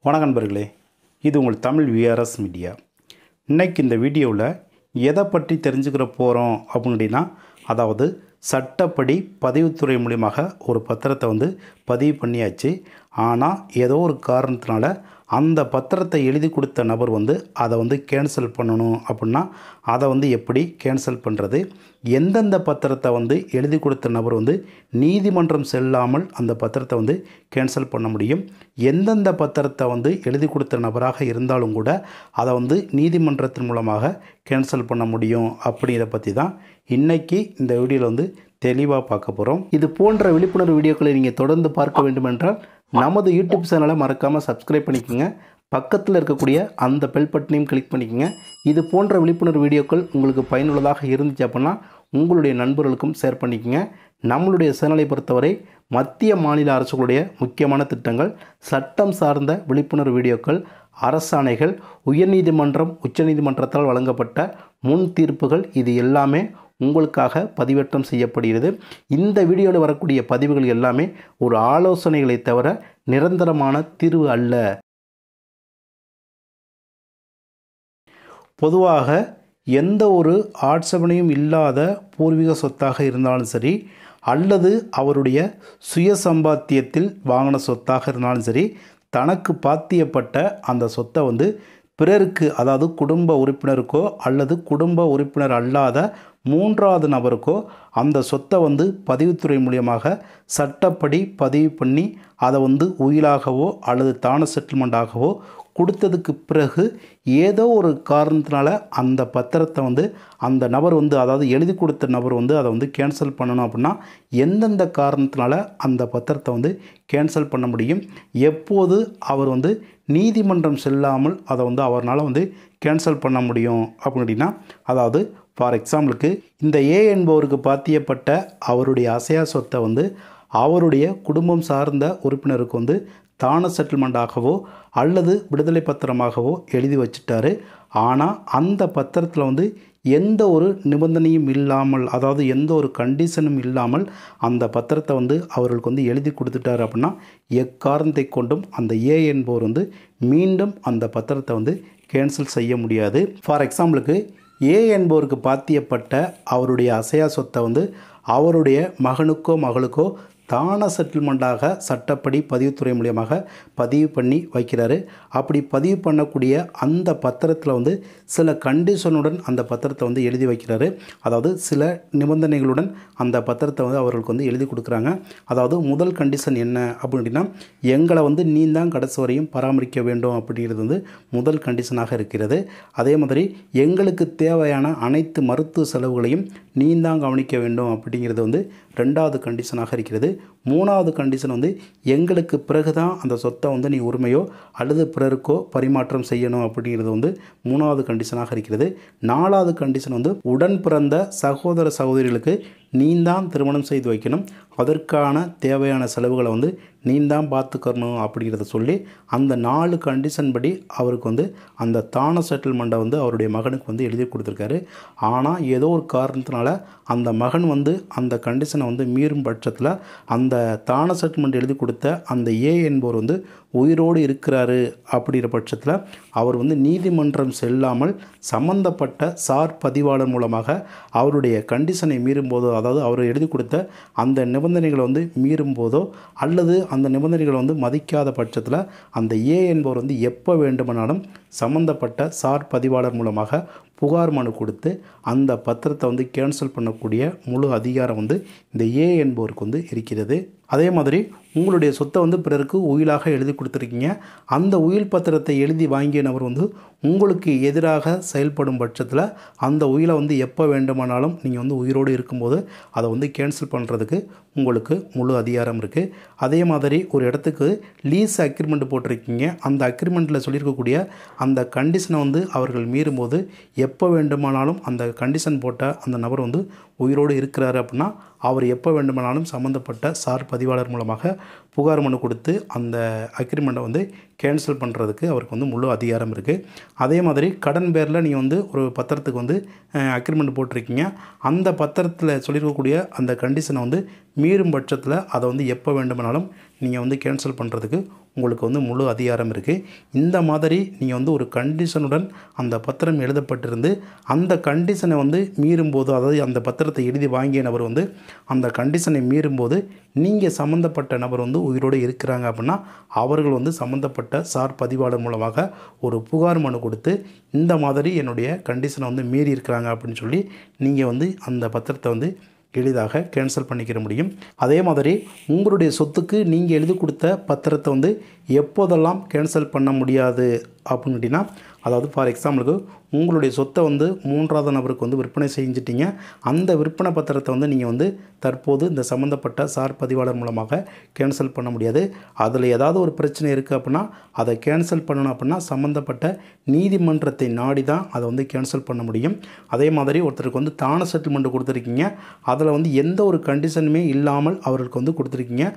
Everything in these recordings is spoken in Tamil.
வணக்கம் நண்பர்களே, இது உங்கள் தமிழ் விஆர்எஸ் மீடியா. இன்றைக்கி இந்த வீடியோவில் எதை பற்றி தெரிஞ்சுக்கிற போகிறோம் அப்படின்னா, அதாவது சட்டப்படி பதிவுத்துறை மூலியமாக ஒரு பத்திரத்தை பதிவு பண்ணியாச்சு. ஆனால் ஏதோ ஒரு காரணத்தினால அந்த பத்திரத்தை எழுதி கொடுத்த நபர் அதை கேன்சல் பண்ணணும் அப்படின்னா அதை எப்படி கேன்சல் பண்ணுறது, எந்தெந்த பத்திரத்தை எழுதி கொடுத்த நபர் நீதிமன்றம் செல்லாமல் அந்த பத்திரத்தை கேன்சல் பண்ண முடியும், எந்தெந்த பத்திரத்தை எழுதி கொடுத்த நபராக இருந்தாலும் கூட அதை நீதிமன்றத்தின் மூலமாக கேன்சல் பண்ண முடியும் அப்படிங்கிறத பற்றி தான் இன்றைக்கி இந்த வீடியோவில் தெளிவாக பார்க்க போகிறோம். இது போன்ற விழிப்புணர்வு வீடியோக்களை நீங்கள் தொடர்ந்து பார்க்க வேண்டுமென்றால் நமது யூடியூப் சேனலை மறக்காமல் சப்ஸ்கிரைப் பண்ணிக்கோங்க. பக்கத்தில் இருக்கக்கூடிய அந்த பெல் பட்டனையும் கிளிக் பண்ணிக்கோங்க. இது போன்ற விழிப்புணர்வு வீடியோக்கள் உங்களுக்கு பயனுள்ளதாக இருந்துச்சு அப்படின்னா உங்களுடைய நண்பர்களுக்கும் ஷேர் பண்ணிக்கோங்க. நம்மளுடைய சேனலை பொறுத்தவரை மத்திய மாநில அரசுகளுடைய முக்கியமான திட்டங்கள், சட்டம் சார்ந்த விழிப்புணர்வு வீடியோக்கள், அரசாணைகள், உயர்நீதிமன்றம் உச்சநீதிமன்றத்தால் வழங்கப்பட்ட முன் தீர்ப்புகள், இது எல்லாமே உங்களுக்காக பதிவேற்றம் செய்யப்படுகிறது. இந்த வீடியோவில் வரக்கூடிய பதிவுகள் எல்லாமே ஒரு ஆலோசனைகளை தவிர நிரந்தரமான தீர்வு அல்ல. பொதுவாக எந்த ஒரு ஆட்சேபனையும் இல்லாத பூர்வீக சொத்தாக இருந்தாலும் சரி, அல்லது அவருடைய சுய சம்பாத்தியத்தில் வாங்கின சொத்தாக இருந்தாலும் சரி, தனக்கு பாத்தியப்பட்ட அந்த சொத்தை பிறருக்கு, அதாவது குடும்ப உறுப்பினருக்கோ அல்லது குடும்ப உறுப்பினர் அல்லாத மூன்றாவது நபருக்கோ அந்த சொத்தை பதிவுத்துறை மூலியமாக சட்டப்படி பதிவு பண்ணி அதை உயிலாகவோ அல்லது தான செட்டில்மெண்ட்டாகவோ கொடுத்ததுக்கு பிறகு ஏதோ ஒரு காரணத்தினால அந்த பத்திரத்தை அந்த நபர் அதாவது எழுதி கொடுத்த நபர் அதை கேன்சல் பண்ணணும் அப்படின்னா எந்தெந்த காரணத்தினால அந்த பத்திரத்தை கேன்சல் பண்ண முடியும், எப்போது அவர் நீதிமன்றம் செல்லாமல் அதை அவரால் கேன்சல் பண்ண முடியும் அப்படின்னா, அதாவது ஃபார் எக்ஸாம்பிளுக்கு இந்த ஏ என்பவருக்கு பாத்தியப்பட்ட அவருடைய அசையா சொத்தை அவருடைய குடும்பம் சார்ந்த உறுப்பினருக்கு தான செட்டில்மெண்ட்டாகவோ அல்லது விடுதலை பத்திரமாகவோ எழுதி வச்சுட்டாரு. ஆனால் அந்த பத்திரத்தில் எந்த ஒரு நிபந்தனையும் இல்லாமல், அதாவது எந்த ஒரு கண்டிஷனும் இல்லாமல் அந்த பத்திரத்தை அவர்களுக்கு எழுதி கொடுத்துட்டாரு அப்படின்னா எக்காரணத்தை கொண்டும் அந்த ஏ என்பவர் மீண்டும் அந்த பத்திரத்தை கேன்சல் செய்ய முடியாது. ஃபார் எக்ஸாம்பிளுக்கு ஏ என்பவருக்கு பாத்தியப்பட்ட அவருடைய அசையா சொத்தை அவருடைய மகனுக்கோ மகளுக்கோ தான செட்டில்மெண்ட்டாக சட்டப்படி பதிவுத்துறை மூலியமாக பதிவு பண்ணி வைக்கிறாரு. அப்படி பதிவு பண்ணக்கூடிய அந்த பத்திரத்தில் சில கண்டிஷனுடன் அந்த பத்திரத்தை எழுதி வைக்கிறாரு. அதாவது சில நிபந்தனைகளுடன் அந்த பத்திரத்தை அவர்களுக்கு எழுதி கொடுக்குறாங்க. அதாவது முதல் கண்டிஷன் என்ன அப்படின்னா, எங்களை நீ தான் கடைசி வரையும் பராமரிக்க வேண்டும் அப்படிங்கிறது முதல் கண்டிஷனாக இருக்கிறது. அதே மாதிரி எங்களுக்கு தேவையான அனைத்து மருத்துவ செலவுகளையும் நீ தான் கவனிக்க வேண்டும் அப்படிங்கிறது ரெண்டாவது கண்டிஷனாக இருக்கிறது. மூணாவது கண்டிஷன் எங்களுக்கு பிறகு தான் அந்த சொத்தை நீ உரிமையோ அல்லது பிறருக்கோ பரிமாற்றம் செய்யணும் அப்படிங்கிறது மூணாவது கண்டிஷனாக இருக்கிறது. நாலாவது கண்டிஷன் உடன் பிறந்த சகோதர சகோதரிகளுக்கு நீந்தான் திருமணம் செய்து வைக்கணும், அதற்கான தேவையான செலவுகளை நீந்தான் பார்த்துக்கணும் அப்படிங்கிறத சொல்லி அந்த 4 கண்டிஷன் படி அவருக்கு அந்த தான செட்டில்மெண்ட்டை அவருடைய மகனுக்கு எழுதி கொடுத்துருக்காரு. ஆனால் ஏதோ ஒரு காரணத்தினால அந்த மகன் அந்த கண்டிஷனை மீறும் பட்சத்தில் அந்த தான செட்டில்மெண்ட் எழுதி கொடுத்த அந்த ஏ என்பவர் உயிரோடு இருக்கிறாரு. அப்படிங்கிற பட்சத்தில் அவர் நீதிமன்றம் செல்லாமல் சம்பந்தப்பட்ட சார் பதிவாளர் மூலமாக அவருடைய கண்டிஷனை மீறும்போதோ, அதாவது அவர் எழுதி கொடுத்த அந்த நிபந்தனைகளை மீறும் போதோ அல்லது அந்த நிபந்தனைகளை மதிக்காத பட்சத்தில் அந்த ஏ என்பவர் எப்போ வேண்டுமானாலும் சம்பந்தப்பட்ட சார் பதிவாளர் மூலமாக புகார் மனு கொடுத்து அந்த பத்திரத்தை கேன்சல் பண்ணக்கூடிய முழு அதிகாரம் இந்த ஏ என்பவருக்கு இருக்கிறது. அதே மாதிரி உங்களுடைய சொத்தை பிறருக்கு உயிலாக எழுதி கொடுத்துருக்கீங்க. அந்த உயில் பத்திரத்தை எழுதி வாங்கிய நபர் உங்களுக்கு எதிராக செயல்படும் பட்சத்தில் அந்த உயிலை எப்போ வேண்டுமானாலும் நீங்கள் உயிரோடு இருக்கும்போது அதை கேன்சல் பண்ணுறதுக்கு உங்களுக்கு முழு அதிகாரம் இருக்குது. அதே மாதிரி ஒரு இடத்துக்கு லீஸ் அக்ரிமெண்ட் போட்டிருக்கீங்க. அந்த அக்ரிமெண்ட்டில் சொல்லியிருக்கக்கூடிய அந்த கண்டிஷனை அவர்கள் மீறும்போது எப்போ வேண்டுமானாலும் அந்த கண்டிஷன் போட்ட அந்த நபர் உயிரோடு இருக்கிறாரு அப்படின்னா அவர் எப்போ வேண்டுமானாலும் சம்மந்தப்பட்ட சார் பதிவாளர் மூலமாக புகார் மனு கொடுத்து அந்த அக்ரிமெண்ட்டை வந்து கேன்சல் பண்ணுறதுக்கு அவருக்கு வந்து முழு அதிகாரம் இருக்குது. அதே மாதிரி கடன் பேரில் நீங்கள் வந்து ஒரு பத்திரத்துக்கு வந்து அக்ரிமெண்ட் போட்டிருக்கீங்க. அந்த பத்திரத்தில் சொல்லியிருக்கக்கூடிய அந்த கண்டிஷனை வந்து மீறும் பட்சத்தில் அதை வந்து எப்போ வேண்டுமானாலும் நீங்கள் வந்து கேன்சல் பண்ணுறதுக்கு உங்களுக்கு வந்து முழு அதிகாரம் இருக்குது. இந்த மாதிரி நீங்கள் வந்து ஒரு கண்டிஷனுடன் அந்த பத்திரம் எழுதப்பட்டிருந்து அந்த கண்டிஷனை வந்து மீறும்போது, அதாவது அந்த பத்திரத்தை எழுதி வாங்கிய நபர் வந்து அந்த கண்டிஷனை மீறும்போது நீங்கள் சம்மந்தப்பட்ட நபர் வந்து உயிரோடு இருக்கிறாங்க அப்படின்னா அவர்கள் வந்து சம்மந்தப்பட்ட சார் பதிவாளர் மூலமாக ஒரு புகார் மனு கொடுத்து இந்த மாதிரி என்னுடைய கண்டிஷனை வந்து மீறி இருக்கிறாங்க அப்படின்னு சொல்லி நீங்கள் வந்து அந்த பத்திரத்தை வந்து எளிதாக கேன்சல் பண்ணிக்கிற முடியும். அதே மாதிரி உங்களுடைய சொத்துக்கு நீங்கள் எழுதி கொடுத்த பத்திரத்தை வந்து எப்போதெல்லாம் கேன்சல் பண்ண முடியாது அப்படின்னு கேட்டிங்கன்னா, அதாவது ஃபார் எக்ஸாம்பிளுக்கு உங்களுடைய சொத்தை வந்து மூன்றாவது நபருக்கு வந்து விற்பனை செஞ்சிட்டிங்க. அந்த விற்பனை பத்திரத்தை வந்து நீங்கள் வந்து தற்போது இந்த சம்மந்தப்பட்ட சார் பதிவாளர் மூலமாக கேன்சல் பண்ண முடியாது. அதில் ஏதாவது ஒரு பிரச்சனை இருக்குது அப்படின்னா அதை கேன்சல் பண்ணணும் அப்படின்னா சம்மந்தப்பட்ட நீதிமன்றத்தை நாடி தான் அதை வந்து கேன்சல் பண்ண முடியும். அதே மாதிரி ஒருத்தருக்கு வந்து தான செட்டில்மெண்ட் கொடுத்துருக்கீங்க. அதில் வந்து எந்த ஒரு கண்டிஷனுமே இல்லாமல் அவர்களுக்கு வந்து கொடுத்துருக்கீங்க.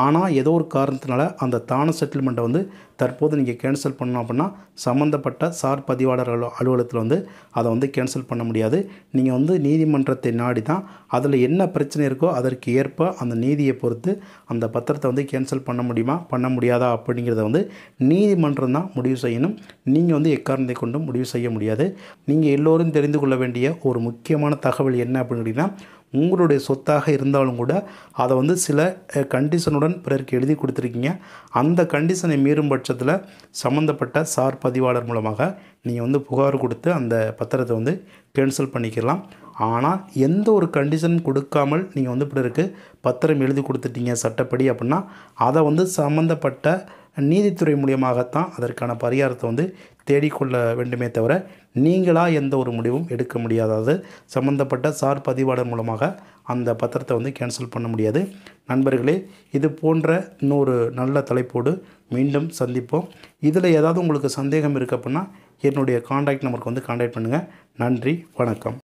ஆனால் ஏதோ ஒரு காரணத்தினால அந்த தான செட்டில்மெண்ட்டை வந்து தற்போது நீங்கள் கேன்சல் பண்ணணும் அப்படின்னா சம்மந்தப்பட்ட சார் பதிவாளர் அலுவலகத்தில் வந்து அதை வந்து கேன்சல் பண்ண முடியாது. நீங்கள் வந்து நீதிமன்றத்தை நாடி தான் அதில் என்ன பிரச்சனை இருக்கோ அதற்கு ஏற்ப அந்த நீதியை பொறுத்து அந்த பத்திரத்தை வந்து கேன்சல் பண்ண முடியுமா பண்ண முடியாதா அப்படிங்கிறத வந்து நீதிமன்றம் தான் முடிவு செய்யணும். நீங்கள் வந்து எக்காரணத்தை கொண்டும் முடிவு செய்ய முடியாது. நீங்கள் எல்லோரும் தெரிந்து கொள்ள வேண்டிய ஒரு முக்கியமான தகவல் என்ன அப்படின்னு கேட்டிங்கன்னா, உங்களுடைய சொத்தாக இருந்தாலும் கூட அதை வந்து சில கண்டிஷனுடன் பிறருக்கு எழுதி கொடுத்துருக்கீங்க. அந்த கண்டிஷனை மீறும் பட்சத்தில் சம்மந்தப்பட்ட சார் பதிவாளர் மூலமாக நீங்கள் வந்து புகார் கொடுத்து அந்த பத்திரத்தை வந்து கேன்சல் பண்ணிக்கலாம். ஆனால் எந்த ஒரு கண்டிஷன் கொடுக்காமல் நீங்கள் வந்து பிறருக்கு பத்திரம் எழுதி கொடுத்துட்டீங்க சட்டப்படி அப்படின்னா அதை வந்து சம்மந்தப்பட்ட நீதித்துறை மூலியமாகத்தான் அதற்கான பரிகாரத்தை வந்து தேடிக்கொள்ள வேண்டுமே தவிர நீங்களாக எந்த ஒரு முடிவும் எடுக்க முடியாதது. சம்மந்தப்பட்ட சார் பதிவாளர் மூலமாக அந்த பத்திரத்தை வந்து கேன்சல் பண்ண முடியாது. நண்பர்களே, இது போன்ற இன்னொரு நல்ல தலைப்போடு மீண்டும் சந்திப்போம். இதில் ஏதாவது உங்களுக்கு சந்தேகம் இருக்குது அப்படின்னா என்னுடைய காண்டாக்ட் நம்பருக்கு வந்து காண்டாக்ட் பண்ணுங்கள். நன்றி, வணக்கம்.